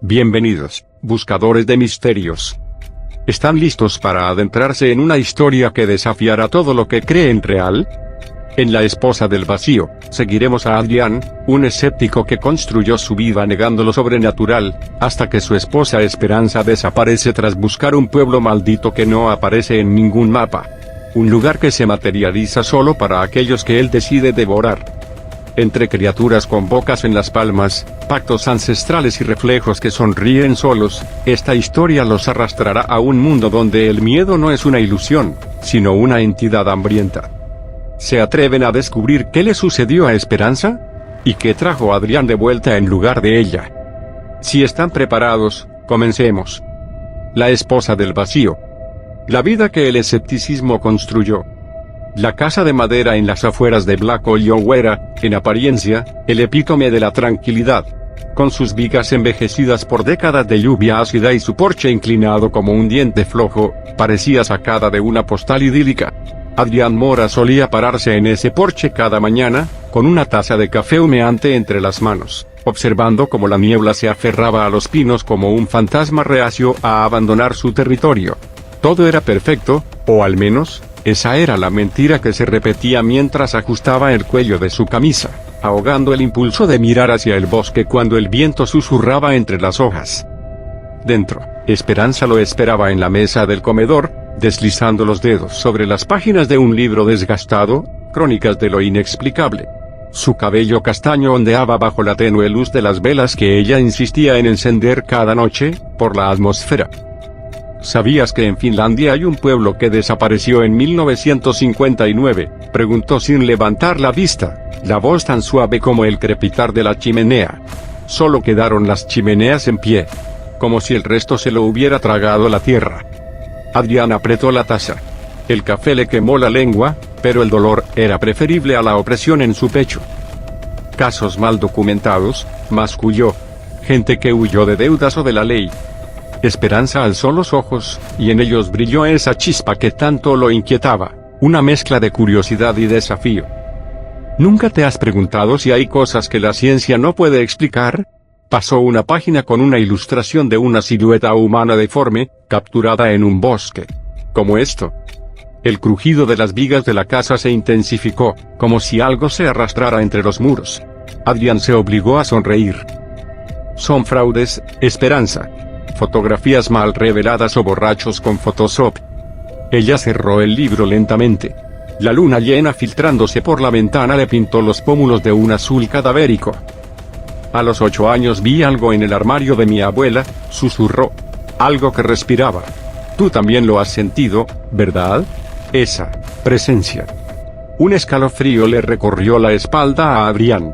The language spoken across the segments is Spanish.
Bienvenidos, buscadores de misterios. ¿Están listos para adentrarse en una historia que desafiará todo lo que creen real? En La esposa del vacío, seguiremos a Adrián, un escéptico que construyó su vida negando lo sobrenatural, hasta que su esposa Esperanza desaparece tras buscar un pueblo maldito que no aparece en ningún mapa. Un lugar que se materializa solo para aquellos que él decide devorar. Entre criaturas con bocas en las palmas, pactos ancestrales y reflejos que sonríen solos, esta historia los arrastrará a un mundo donde el miedo no es una ilusión, sino una entidad hambrienta. ¿Se atreven a descubrir qué le sucedió a Esperanza? ¿Y qué trajo a Adrián de vuelta en lugar de ella? Si están preparados, comencemos. La esposa del vacío. La vida que el escepticismo construyó. La casa de madera en las afueras de Black Hole era, en apariencia, el epítome de la tranquilidad. Con sus vigas envejecidas por décadas de lluvia ácida y su porche inclinado como un diente flojo, parecía sacada de una postal idílica. Adrián Mora solía pararse en ese porche cada mañana, con una taza de café humeante entre las manos, observando cómo la niebla se aferraba a los pinos como un fantasma reacio a abandonar su territorio. Todo era perfecto, o al menos, esa era la mentira que se repetía mientras ajustaba el cuello de su camisa, ahogando el impulso de mirar hacia el bosque cuando el viento susurraba entre las hojas. Dentro, Esperanza lo esperaba en la mesa del comedor, deslizando los dedos sobre las páginas de un libro desgastado, Crónicas de lo inexplicable. Su cabello castaño ondeaba bajo la tenue luz de las velas que ella insistía en encender cada noche, por la atmósfera. ¿Sabías que en Finlandia hay un pueblo que desapareció en 1959? Preguntó sin levantar la vista, la voz tan suave como el crepitar de la chimenea. Solo quedaron las chimeneas en pie, como si el resto se lo hubiera tragado la tierra. Adrián apretó la taza. El café le quemó la lengua, pero el dolor era preferible a la opresión en su pecho. Casos mal documentados, masculló. Gente que huyó de deudas o de la ley. Esperanza alzó los ojos, y en ellos brilló esa chispa que tanto lo inquietaba, una mezcla de curiosidad y desafío. ¿Nunca te has preguntado si hay cosas que la ciencia no puede explicar? Pasó una página con una ilustración de una silueta humana deforme, capturada en un bosque. Como esto. El crujido de las vigas de la casa se intensificó, como si algo se arrastrara entre los muros. Adrián se obligó a sonreír. Son fraudes, Esperanza. Fotografías mal reveladas o borrachos con Photoshop. Ella cerró el libro lentamente. La luna llena filtrándose por la ventana le pintó los pómulos de un azul cadavérico. A los 8 años vi algo en el armario de mi abuela, susurró. Algo que respiraba. Tú también lo has sentido, ¿verdad? Esa presencia. Un escalofrío le recorrió la espalda a Adrián.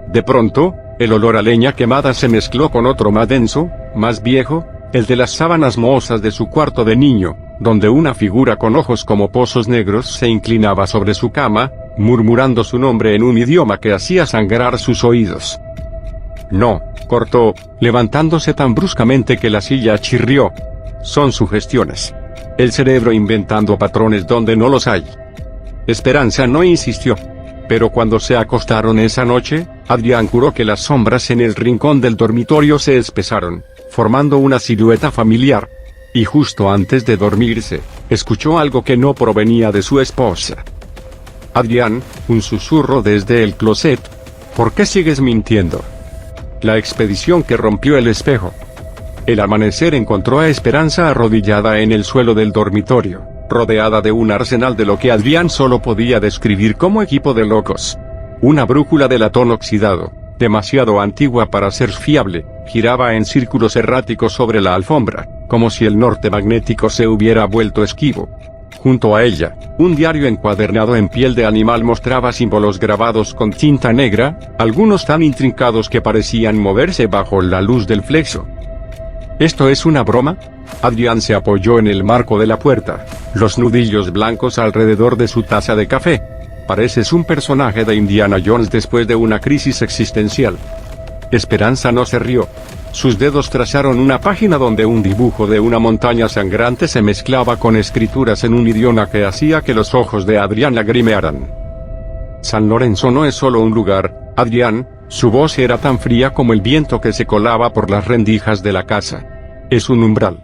De pronto, el olor a leña quemada se mezcló con otro más denso, más viejo, el de las sábanas mohosas de su cuarto de niño, donde una figura con ojos como pozos negros se inclinaba sobre su cama, murmurando su nombre en un idioma que hacía sangrar sus oídos. No, cortó, levantándose tan bruscamente que la silla chirrió. Son sugestiones. El cerebro inventando patrones donde no los hay. Esperanza no insistió. Pero cuando se acostaron esa noche, Adrián juró que las sombras en el rincón del dormitorio se espesaron, formando una silueta familiar. Y justo antes de dormirse, escuchó algo que no provenía de su esposa. Adrián, un susurro desde el closet. ¿Por qué sigues mintiendo? La expedición que rompió el espejo. El amanecer encontró a Esperanza arrodillada en el suelo del dormitorio, rodeada de un arsenal de lo que Adrián solo podía describir como equipo de locos. Una brújula de latón oxidado, demasiado antigua para ser fiable, giraba en círculos erráticos sobre la alfombra, como si el norte magnético se hubiera vuelto esquivo. Junto a ella, un diario encuadernado en piel de animal mostraba símbolos grabados con tinta negra, algunos tan intrincados que parecían moverse bajo la luz del flexo. ¿Esto es una broma? Adrián se apoyó en el marco de la puerta, los nudillos blancos alrededor de su taza de café. Pareces un personaje de Indiana Jones después de una crisis existencial. Esperanza no se rió. Sus dedos trazaron una página donde un dibujo de una montaña sangrante se mezclaba con escrituras en un idioma que hacía que los ojos de Adrián lagrimearan. San Lorenzo no es solo un lugar, Adrián, Su voz era tan fría como el viento que se colaba por las rendijas de la casa. Es un umbral.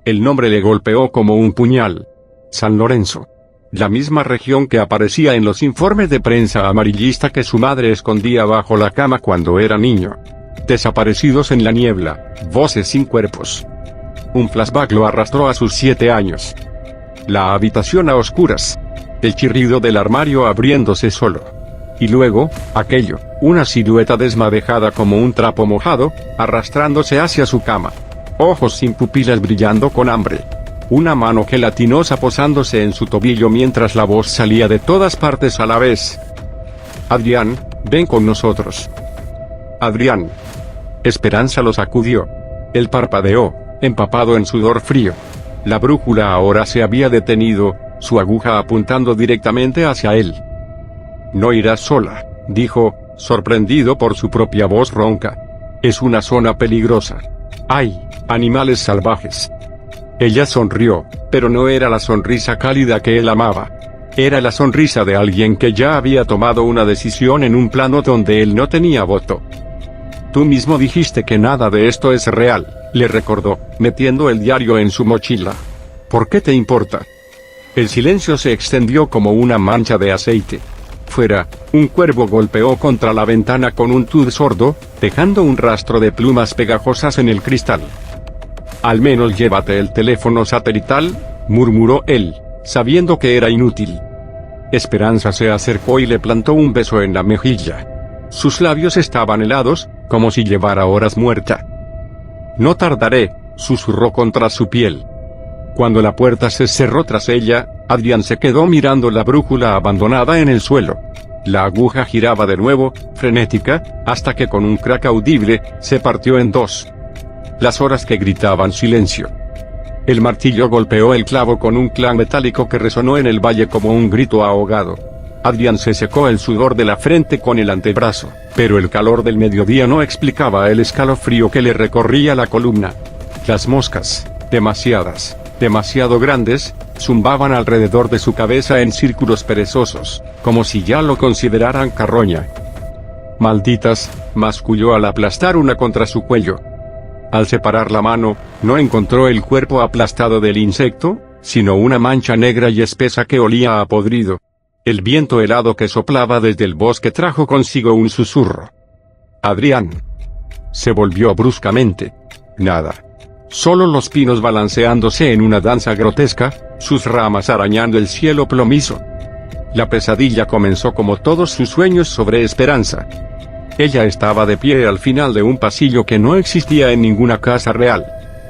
El nombre le golpeó como un puñal. San Lorenzo. La misma región que aparecía en los informes de prensa amarillista que su madre escondía bajo la cama cuando era niño. Desaparecidos en la niebla, voces sin cuerpos. Un flashback lo arrastró a sus 7 años. La habitación a oscuras. El chirrido del armario abriéndose solo. Y luego, aquello, una silueta desmadejada como un trapo mojado, arrastrándose hacia su cama. Ojos sin pupilas brillando con hambre. Una mano gelatinosa posándose en su tobillo mientras la voz salía de todas partes a la vez. Adrián, ven con nosotros. Adrián. Esperanza lo sacudió. Él parpadeó, empapado en sudor frío. La brújula ahora se había detenido, su aguja apuntando directamente hacia él. No irás sola, dijo, sorprendido por su propia voz ronca. Es una zona peligrosa. Hay animales salvajes. Ella sonrió, pero no era la sonrisa cálida que él amaba. Era la sonrisa de alguien que ya había tomado una decisión en un plano donde él no tenía voto. Tú mismo dijiste que nada de esto es real, le recordó, metiendo el diario en su mochila. ¿Por qué te importa? El silencio se extendió como una mancha de aceite. Fuera, un cuervo golpeó contra la ventana con un tud sordo, dejando un rastro de plumas pegajosas en el cristal. Al menos llévate el teléfono satelital, murmuró él, sabiendo que era inútil. Esperanza se acercó y le plantó un beso en la mejilla. Sus labios estaban helados, como si llevara horas muerta. No tardaré, susurró contra su piel. Cuando la puerta se cerró tras ella, Adrián se quedó mirando la brújula abandonada en el suelo. La aguja giraba de nuevo, frenética, hasta que con un crack audible, se partió en dos. Las horas que gritaban silencio. El martillo golpeó el clavo con un clan metálico que resonó en el valle como un grito ahogado. Adrián se secó el sudor de la frente con el antebrazo, pero el calor del mediodía no explicaba el escalofrío que le recorría la columna. Las moscas, demasiadas, demasiado grandes, zumbaban alrededor de su cabeza en círculos perezosos, como si ya lo consideraran carroña. Malditas, masculló al aplastar una contra su cuello. Al separar la mano, no encontró el cuerpo aplastado del insecto, sino una mancha negra y espesa que olía a podrido. El viento helado que soplaba desde el bosque trajo consigo un susurro. Adrián. Se volvió bruscamente. Nada. Solo los pinos balanceándose en una danza grotesca, sus ramas arañando el cielo plomizo. La pesadilla comenzó como todos sus sueños sobre Esperanza. Ella estaba de pie al final de un pasillo que no existía en ninguna casa real.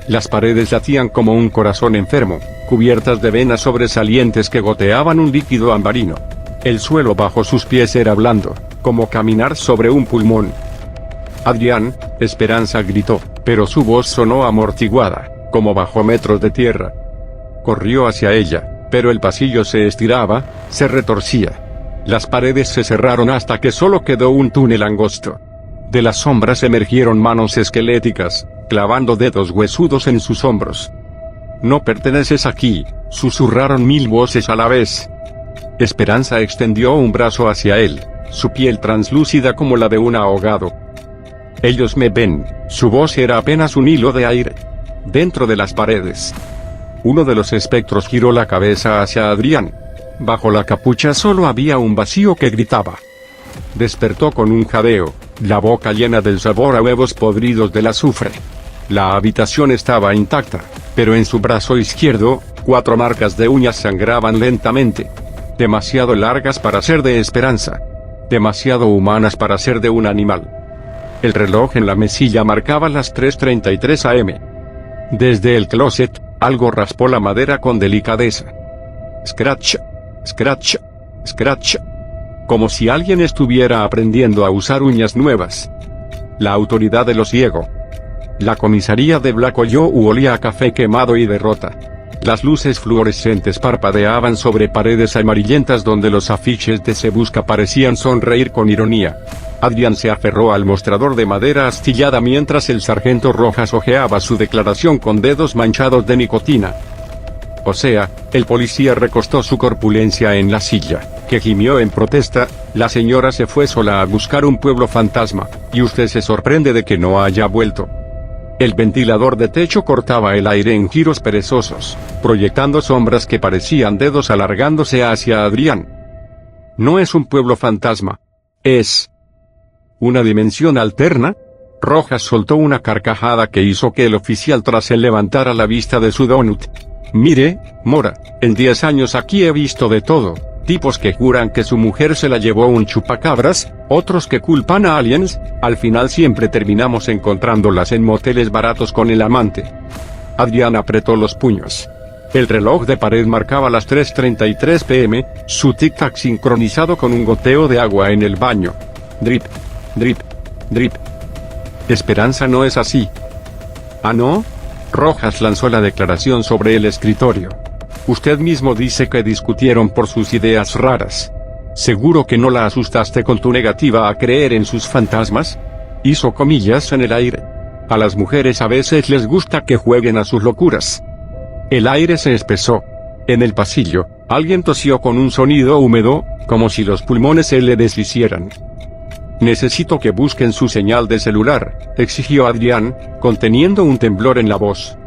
Las paredes latían como un corazón enfermo, cubiertas de venas sobresalientes que goteaban un líquido ambarino. El suelo bajo sus pies era blando, como caminar sobre un pulmón. Adrián, Esperanza gritó, pero su voz sonó amortiguada, como bajo metros de tierra. Corrió hacia ella, pero el pasillo se estiraba, se retorcía. Las paredes se cerraron hasta que solo quedó un túnel angosto. De las sombras emergieron manos esqueléticas, clavando dedos huesudos en sus hombros. No perteneces aquí, susurraron 1000 voces a la vez. Esperanza extendió un brazo hacia él, su piel translúcida como la de un ahogado. Ellos me ven, su voz era apenas un hilo de aire. Dentro de las paredes. Uno de los espectros giró la cabeza hacia Adrián. Bajo la capucha solo había un vacío que gritaba. Despertó con un jadeo, la boca llena del sabor a huevos podridos del azufre. La habitación estaba intacta, pero en su brazo izquierdo, 4 marcas de uñas sangraban lentamente. Demasiado largas para ser de Esperanza. Demasiado humanas para ser de un animal. El reloj en la mesilla marcaba las 3:33 am. Desde el closet, algo raspó la madera con delicadeza. Scratch, scratch, scratch. Como si alguien estuviera aprendiendo a usar uñas nuevas. La autoridad de lo ciego. La comisaría de Black Oyou olía a café quemado y derrota. Las luces fluorescentes parpadeaban sobre paredes amarillentas donde los afiches de Se Busca parecían sonreír con ironía. Adrián se aferró al mostrador de madera astillada mientras el sargento Rojas hojeaba su declaración con dedos manchados de nicotina. O sea, el policía recostó su corpulencia en la silla, que gimió en protesta. La señora se fue sola a buscar un pueblo fantasma, y usted se sorprende de que no haya vuelto. El ventilador de techo cortaba el aire en giros perezosos, proyectando sombras que parecían dedos alargándose hacia Adrián. No es un pueblo fantasma. Es una dimensión alterna. Rojas soltó una carcajada que hizo que el oficial tras él levantara la vista de su donut. Mire, Mora, en 10 años aquí he visto de todo. Tipos que juran que su mujer se la llevó un chupacabras, otros que culpan a aliens, al final siempre terminamos encontrándolas en moteles baratos con el amante. Adrián apretó los puños. El reloj de pared marcaba las 3:33 p.m., su tic-tac sincronizado con un goteo de agua en el baño. Drip, drip, drip. Esperanza no es así. ¿Ah, no? Rojas lanzó la declaración sobre el escritorio. Usted mismo dice que discutieron por sus ideas raras. ¿Seguro que no la asustaste con tu negativa a creer en sus fantasmas? Hizo comillas en el aire. A las mujeres a veces les gusta que jueguen a sus locuras. El aire se espesó. En el pasillo, alguien tosió con un sonido húmedo, como si los pulmones se le deshicieran. Necesito que busquen su señal de celular, exigió Adrián, conteniendo un temblor en la voz.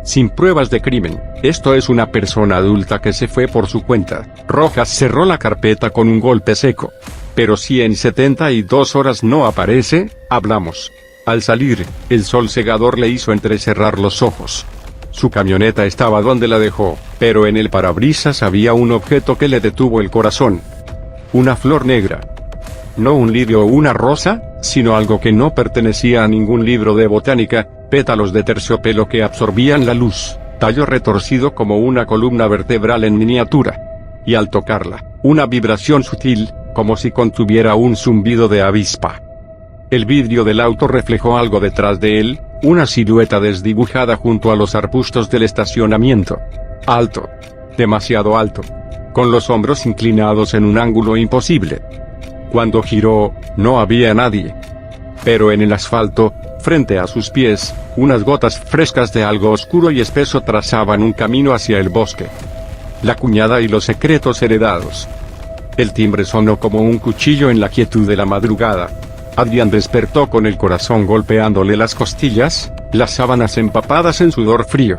Sin pruebas de crimen, esto es una persona adulta que se fue por su cuenta. Rojas cerró la carpeta con un golpe seco. Pero si en 72 horas no aparece, hablamos. Al salir, el sol cegador le hizo entrecerrar los ojos. Su camioneta estaba donde la dejó, pero en el parabrisas había un objeto que le detuvo el corazón. Una flor negra. No un lirio o una rosa, sino algo que no pertenecía a ningún libro de botánica, pétalos de terciopelo que absorbían la luz, tallo retorcido como una columna vertebral en miniatura. Y al tocarla, una vibración sutil, como si contuviera un zumbido de avispa. El vidrio del auto reflejó algo detrás de él, una silueta desdibujada junto a los arbustos del estacionamiento. Alto. Demasiado alto. Con los hombros inclinados en un ángulo imposible. Cuando giró, no había nadie. Pero en el asfalto, frente a sus pies, unas gotas frescas de algo oscuro y espeso trazaban un camino hacia el bosque. La cuñada y los secretos heredados. El timbre sonó como un cuchillo en la quietud de la madrugada. Adrián despertó con el corazón golpeándole las costillas, las sábanas empapadas en sudor frío.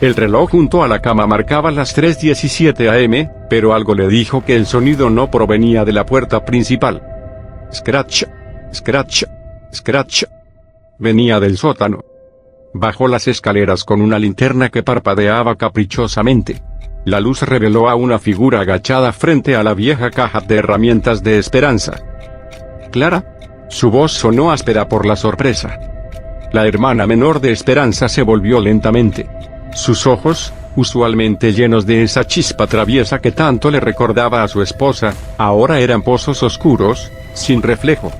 El reloj junto a la cama marcaba las 3:17 am, pero algo le dijo que el sonido no provenía de la puerta principal. Scratch, scratch, scratch. Venía del sótano. Bajó las escaleras con una linterna que parpadeaba caprichosamente. La luz reveló a una figura agachada frente a la vieja caja de herramientas de Esperanza. ¿Clara? Su voz sonó áspera por la sorpresa. La hermana menor de Esperanza se volvió lentamente. Sus ojos, usualmente llenos de esa chispa traviesa que tanto le recordaba a su esposa, ahora eran pozos oscuros, sin reflejo.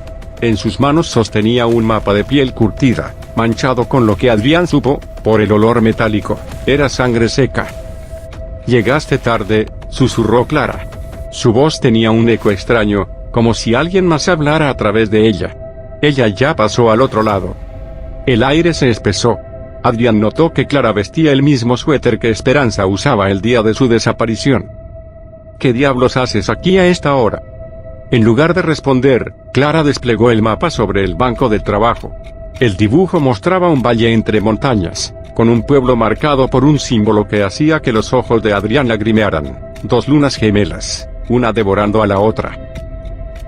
En sus manos sostenía un mapa de piel curtida, manchado con lo que Adrián supo, por el olor metálico, era sangre seca. Llegaste tarde, susurró Clara. Su voz tenía un eco extraño, como si alguien más hablara a través de ella. Ella ya pasó al otro lado. El aire se espesó. Adrián notó que Clara vestía el mismo suéter que Esperanza usaba el día de su desaparición. ¿Qué diablos haces aquí a esta hora? En lugar de responder, Clara desplegó el mapa sobre el banco de trabajo. El dibujo mostraba un valle entre montañas, con un pueblo marcado por un símbolo que hacía que los ojos de Adrián lagrimearan, 2 lunas gemelas, una devorando a la otra.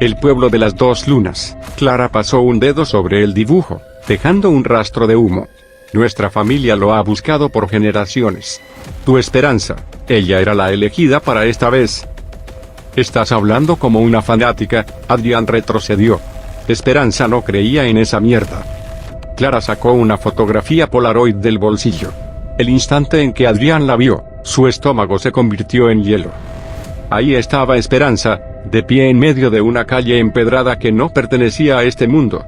El pueblo de las 2 lunas. Clara pasó un dedo sobre el dibujo, dejando un rastro de humo. Nuestra familia lo ha buscado por generaciones. Tu Esperanza, ella era la elegida para esta vez. Estás hablando como una fanática, Adrián retrocedió. Esperanza no creía en esa mierda. Clara sacó una fotografía Polaroid del bolsillo. El instante en que Adrián la vio, su estómago se convirtió en hielo. Ahí estaba Esperanza, de pie en medio de una calle empedrada que no pertenecía a este mundo.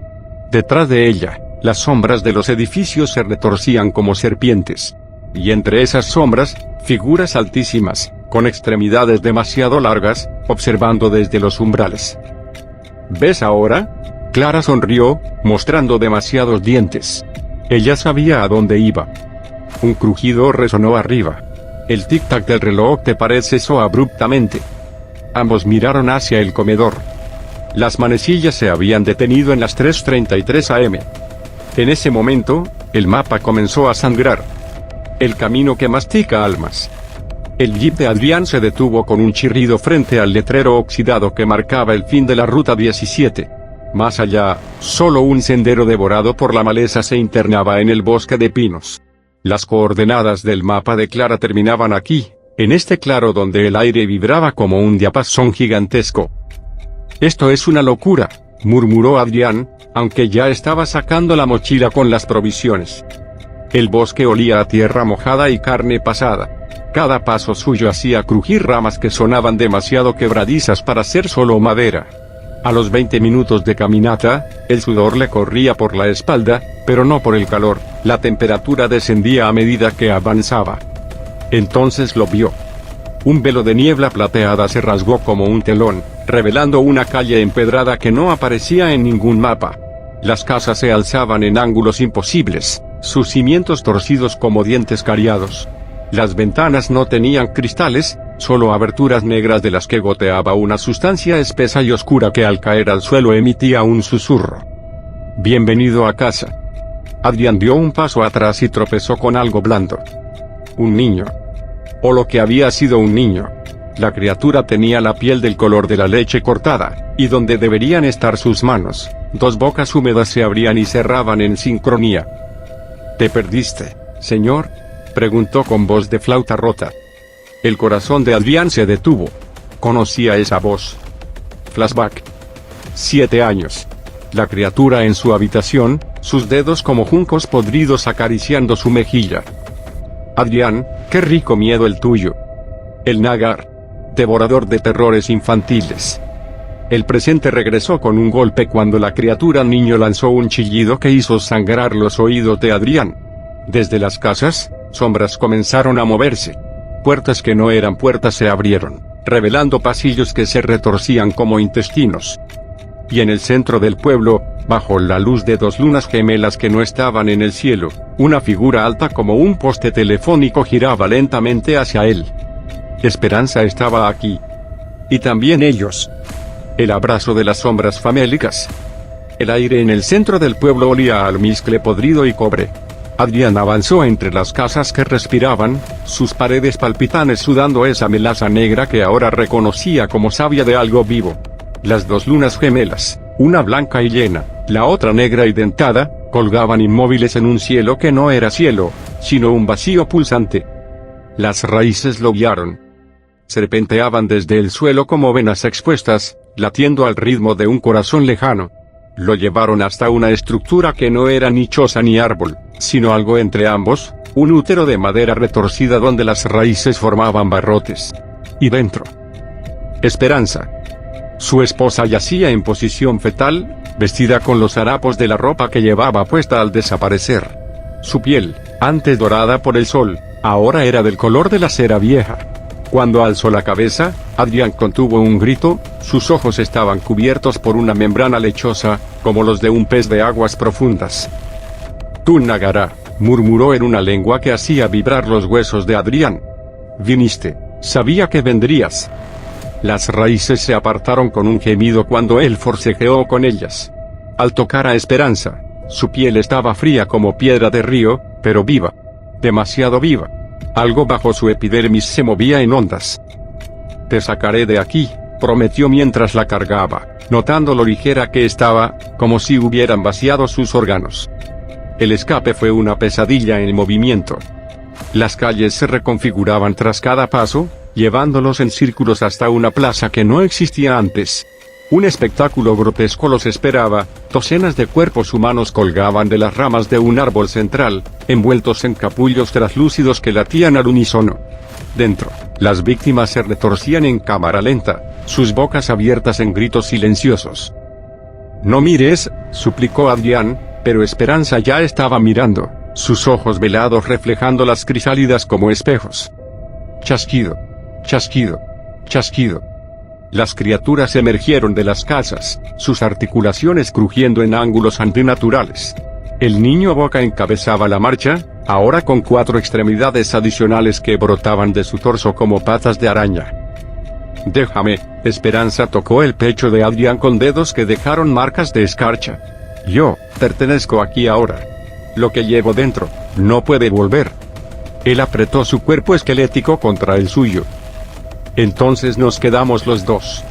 Detrás de ella, las sombras de los edificios se retorcían como serpientes. Y entre esas sombras, figuras altísimas, con extremidades demasiado largas, observando desde los umbrales. ¿Ves ahora? Clara sonrió, mostrando demasiados dientes. Ella sabía a dónde iba. Un crujido resonó arriba. El tic-tac del reloj de pared cesó abruptamente. Ambos miraron hacia el comedor. Las manecillas se habían detenido en las 3:33 am. En ese momento, el mapa comenzó a sangrar. El camino que mastica almas. El jeep de Adrián se detuvo con un chirrido frente al letrero oxidado que marcaba el fin de la ruta 17. Más allá, solo un sendero devorado por la maleza se internaba en el bosque de pinos. Las coordenadas del mapa de Clara terminaban aquí, en este claro donde el aire vibraba como un diapasón gigantesco. «Esto es una locura», murmuró Adrián, aunque ya estaba sacando la mochila con las provisiones. El bosque olía a tierra mojada y carne pasada. Cada paso suyo hacía crujir ramas que sonaban demasiado quebradizas para ser solo madera. A los 20 minutos de caminata, el sudor le corría por la espalda, pero no por el calor, la temperatura descendía a medida que avanzaba. Entonces lo vio. Un velo de niebla plateada se rasgó como un telón, revelando una calle empedrada que no aparecía en ningún mapa. Las casas se alzaban en ángulos imposibles, sus cimientos torcidos como dientes cariados. Las ventanas no tenían cristales, solo aberturas negras de las que goteaba una sustancia espesa y oscura que al caer al suelo emitía un susurro. «Bienvenido a casa». Adrián dio un paso atrás y tropezó con algo blando. Un niño. O lo que había sido un niño. La criatura tenía la piel del color de la leche cortada, y donde deberían estar sus manos, dos bocas húmedas se abrían y cerraban en sincronía. «¿Te perdiste, señor?», preguntó con voz de flauta rota. El corazón de Adrián se detuvo. Conocía esa voz. Flashback. 7 años. La criatura en su habitación, sus dedos como juncos podridos acariciando su mejilla. «Adrián, qué rico miedo el tuyo». El nágar. Devorador de terrores infantiles. El presente regresó con un golpe cuando la criatura niño lanzó un chillido que hizo sangrar los oídos de Adrián. Desde las casas, sombras comenzaron a moverse. Puertas que no eran puertas se abrieron, revelando pasillos que se retorcían como intestinos. Y en el centro del pueblo, bajo la luz de dos lunas gemelas que no estaban en el cielo, una figura alta como un poste telefónico giraba lentamente hacia él. Esperanza estaba aquí. Y también ellos. El abrazo de las sombras famélicas. El aire en el centro del pueblo olía a almizcle podrido y cobre. Adrián avanzó entre las casas que respiraban, sus paredes palpitantes sudando esa melaza negra que ahora reconocía como savia de algo vivo. Las dos lunas gemelas, una blanca y llena, la otra negra y dentada, colgaban inmóviles en un cielo que no era cielo, sino un vacío pulsante. Las raíces lo guiaron. Serpenteaban desde el suelo como venas expuestas, latiendo al ritmo de un corazón lejano. Lo llevaron hasta una estructura que no era ni choza ni árbol, sino algo entre ambos, un útero de madera retorcida donde las raíces formaban barrotes. Y dentro. Esperanza. Su esposa yacía en posición fetal, vestida con los harapos de la ropa que llevaba puesta al desaparecer. Su piel, antes dorada por el sol, ahora era del color de la cera vieja. Cuando alzó la cabeza, Adrián contuvo un grito, sus ojos estaban cubiertos por una membrana lechosa, como los de un pez de aguas profundas. «Tú, Nagara», murmuró en una lengua que hacía vibrar los huesos de Adrián. «Viniste, sabía que vendrías». Las raíces se apartaron con un gemido cuando él forcejeó con ellas. Al tocar a Esperanza, su piel estaba fría como piedra de río, pero viva. Demasiado viva. Algo bajo su epidermis se movía en ondas. «Te sacaré de aquí», prometió mientras la cargaba, notando lo ligera que estaba, como si hubieran vaciado sus órganos. El escape fue una pesadilla en movimiento. Las calles se reconfiguraban tras cada paso, llevándolos en círculos hasta una plaza que no existía antes. Un espectáculo grotesco los esperaba, docenas de cuerpos humanos colgaban de las ramas de un árbol central, envueltos en capullos traslúcidos que latían al unísono. Dentro, las víctimas se retorcían en cámara lenta, sus bocas abiertas en gritos silenciosos. «No mires», suplicó Adrián, pero Esperanza ya estaba mirando, sus ojos velados reflejando las crisálidas como espejos. Chasquido. Chasquido. Chasquido. Las criaturas emergieron de las casas, sus articulaciones crujiendo en ángulos antinaturales. El niño Boca encabezaba la marcha, ahora con 4 extremidades adicionales que brotaban de su torso como patas de araña. Déjame. Esperanza tocó el pecho de Adrián con dedos que dejaron marcas de escarcha. Yo pertenezco aquí ahora. Lo que llevo dentro no puede volver. Él apretó su cuerpo esquelético contra el suyo. Entonces nos quedamos los dos.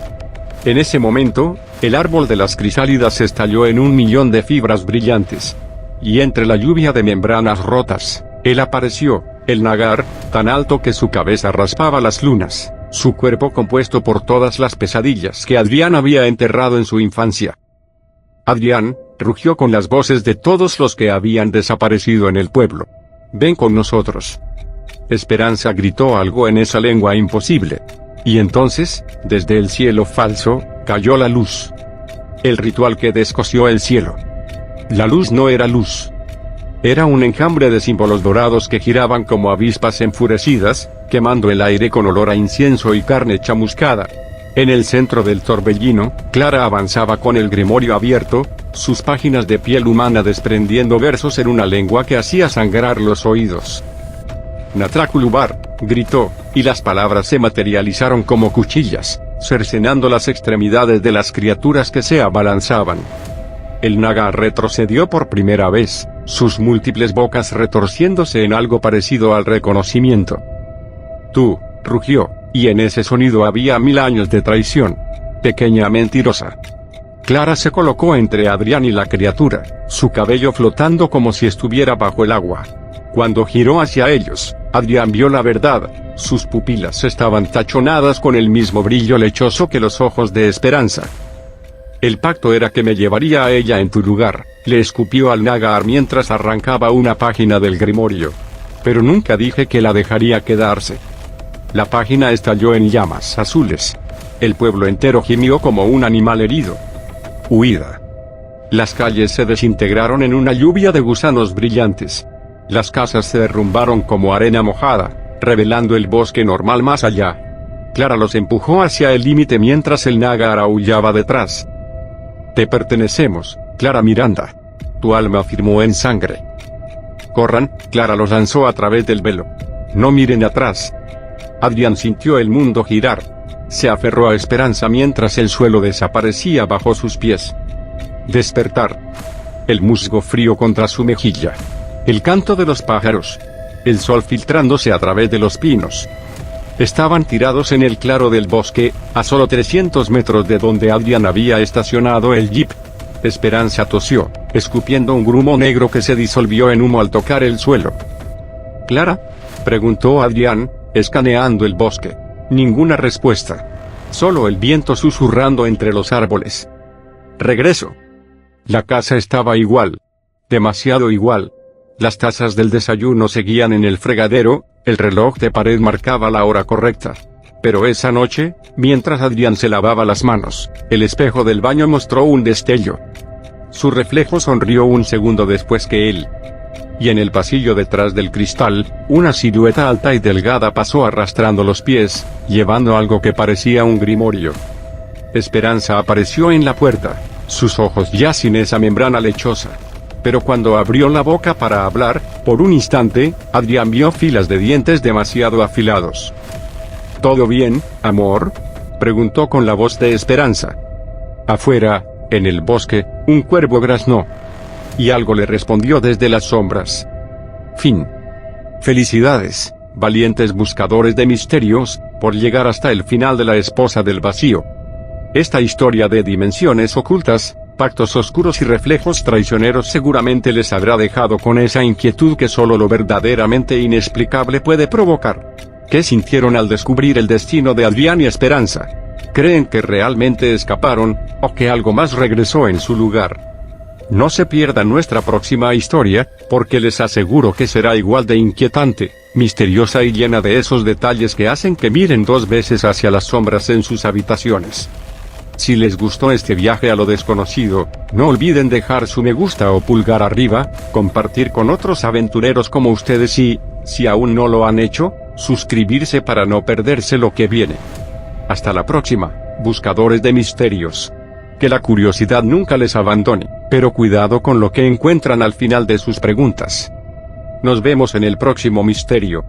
En ese momento, el árbol de las crisálidas estalló en 1.000.000 de fibras brillantes. Y entre la lluvia de membranas rotas, él apareció, el Nagar, tan alto que su cabeza raspaba las lunas, su cuerpo compuesto por todas las pesadillas que Adrián había enterrado en su infancia. Adrián rugió con las voces de todos los que habían desaparecido en el pueblo. Ven con nosotros. Esperanza gritó algo en esa lengua imposible. Y entonces, desde el cielo falso, cayó la luz. El ritual que descosió el cielo. La luz no era luz. Era un enjambre de símbolos dorados que giraban como avispas enfurecidas, quemando el aire con olor a incienso y carne chamuscada. En el centro del torbellino, Clara avanzaba con el grimorio abierto, sus páginas de piel humana desprendiendo versos en una lengua que hacía sangrar los oídos. Natraculubar, gritó, y las palabras se materializaron como cuchillas, cercenando las extremidades de las criaturas que se abalanzaban. El Nagar retrocedió por primera vez, sus múltiples bocas retorciéndose en algo parecido al reconocimiento. Tú, rugió, y en ese sonido había 1000 años de traición. Pequeña mentirosa. Clara se colocó entre Adrián y la criatura, su cabello flotando como si estuviera bajo el agua. Cuando giró hacia ellos, Adrián vio la verdad, sus pupilas estaban tachonadas con el mismo brillo lechoso que los ojos de Esperanza. El pacto era que me llevaría a ella en tu lugar, le escupió al Nagar mientras arrancaba una página del grimorio. Pero nunca dije que la dejaría quedarse. La página estalló en llamas azules. El pueblo entero gimió como un animal herido. Huida. Las calles se desintegraron en una lluvia de gusanos brillantes. Las casas se derrumbaron como arena mojada, revelando el bosque normal más allá. Clara los empujó hacia el límite mientras el Nagar aullaba detrás. Te pertenecemos, Clara Miranda. Tu alma firmó en sangre. Corran, Clara los lanzó a través del velo. No miren atrás. Adrián sintió el mundo girar. Se aferró a Esperanza mientras el suelo desaparecía bajo sus pies. Despertar. El musgo frío contra su mejilla. El canto de los pájaros. El sol filtrándose a través de los pinos. Estaban tirados en el claro del bosque, a solo 300 metros de donde Adrián había estacionado el jeep. Esperanza tosió, escupiendo un grumo negro que se disolvió en humo al tocar el suelo. ¿Clara?, preguntó Adrián, escaneando el bosque. Ninguna respuesta. Solo el viento susurrando entre los árboles. Regreso. La casa estaba igual. Demasiado igual. Las tazas del desayuno seguían en el fregadero, el reloj de pared marcaba la hora correcta. Pero esa noche, mientras Adrián se lavaba las manos, el espejo del baño mostró un destello. Su reflejo sonrió un segundo después que él. Y en el pasillo detrás del cristal, una silueta alta y delgada pasó arrastrando los pies, llevando algo que parecía un grimorio. Esperanza apareció en la puerta, sus ojos ya sin esa membrana lechosa. Pero cuando abrió la boca para hablar, por un instante, Adrián vio filas de dientes demasiado afilados. ¿Todo bien, amor?, preguntó con la voz de Esperanza. Afuera, en el bosque, un cuervo graznó. Y algo le respondió desde las sombras. Fin. Felicidades, valientes buscadores de misterios, por llegar hasta el final de La Esposa del Vacío. Esta historia de dimensiones ocultas, pactos oscuros y reflejos traicioneros seguramente les habrá dejado con esa inquietud que solo lo verdaderamente inexplicable puede provocar. ¿Qué sintieron al descubrir el destino de Adrián y Esperanza? ¿Creen que realmente escaparon, o que algo más regresó en su lugar? No se pierdan nuestra próxima historia, porque les aseguro que será igual de inquietante, misteriosa y llena de esos detalles que hacen que miren 2 veces hacia las sombras en sus habitaciones. Si les gustó este viaje a lo desconocido, no olviden dejar su me gusta o pulgar arriba, compartir con otros aventureros como ustedes y, si aún no lo han hecho, suscribirse para no perderse lo que viene. Hasta la próxima, buscadores de misterios. Que la curiosidad nunca les abandone, pero cuidado con lo que encuentran al final de sus preguntas. Nos vemos en el próximo misterio.